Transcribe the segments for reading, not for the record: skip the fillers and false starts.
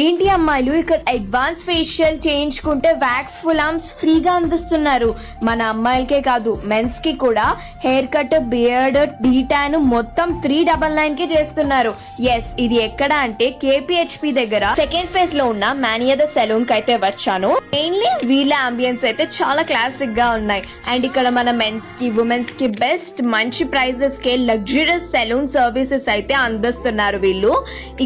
ఏంటి అమ్మాయిలు ఇక్కడ అడ్వాన్స్ ఫేషియల్ చేయించుకుంటే వ్యాక్స్ ఫుల్ ఆర్మ్స్ ఫ్రీగా అందిస్తున్నారు. మన అమ్మాయిలకే కాదు మెన్స్ కి కూడా హెయిర్ కట్, బియర్డ్, డీటాన్ మొత్తం 399 కి చేస్తున్నారు. ఎస్, ఇది ఎక్కడ అంటే KPHP దగ్గర సెకండ్ ఫేజ్ లో ఉన్న మానియా ద సెలూన్ కి అయితే వచ్చాను. మెయిన్లీ వీళ్ళ అంబియన్స్ అయితే చాలా క్లాసిక్ గా ఉన్నాయి. అండ్ ఇక్కడ మన మెన్స్ కి ఉమెన్స్ కి బెస్ట్ మంచి ప్రైజెస్ కి లగ్జరియస్ సెలూన్ సర్వీసెస్ అయితే అందిస్తున్నారు వీళ్ళు.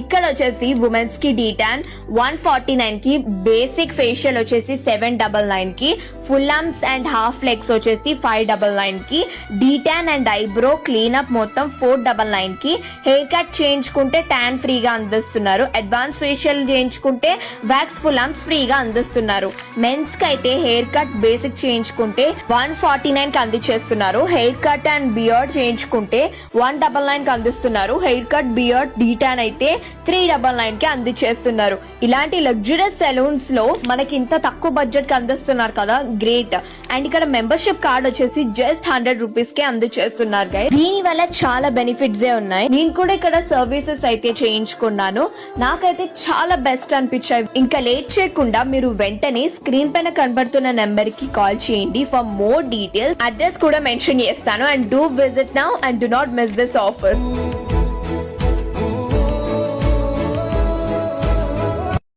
ఇక్కడ వచ్చేసి ఉమెన్స్ కి డీటాన్ 149 కి, బేసిక్ ఫేషియల్ వచ్చేసి 799 కి, full arms and half legs వచ్చేసి 599 కి, డీటాన్ అండ్ ఐబ్రో క్లీనప్ మొత్తం 499 కి, హెయిర్ కట్ చేయించుకుంటే ట్యాన్ ఫ్రీగా అందిస్తున్నారు. అడ్వాన్స్ ఫేషియల్ చేయించుకుంటే వ్యాక్స్ ఫుల్ ఆర్మ్స్ ఫ్రీగా అందిస్తున్నారు. మెన్స్ కి అయితే హెయిర్ కట్ బేసిక్ చేయించుకుంటే 149 కి అందించేస్తున్నారు. హెయిర్ కట్ అండ్ బియర్డ్ చేయించుకుంటే 199 కి అందిస్తున్నారు. హెయిర్ కట్, బియర్డ్, డీటాన్ అయితే 399 కి అందించేస్తున్నారు. ఇలాంటి లగ్జరియస్ సెలూన్స్ లో మనకి ఇంత తక్కువ బడ్జెట్ కి అందిస్తున్నారు కదా, గ్రేట్. అండ్ ఇక్కడ మెంబర్షిప్ కార్డ్ వచ్చేసి జస్ట్ 100 రూపీస్ కి అందించేస్తున్నారు గైస్. దీని వల్ల చాలా బెనిఫిట్స్ ఉన్నాయి. నేను కూడా ఇక్కడ సర్వీసెస్ అయితే చేయించుకున్నాను. నాకైతే చాలా బెస్ట్ అనిపించాయి. ఇంకా లేట్ చేయకుండా మీరు వెంటనే స్క్రీన్ పైన కనబడుతున్న నెంబర్ కి కాల్ చేయండి ఫర్ మోర్ డీటెయిల్స్. అడ్రస్ కూడా మెన్షన్ చేస్తాను. And do visit now and do not miss this offer.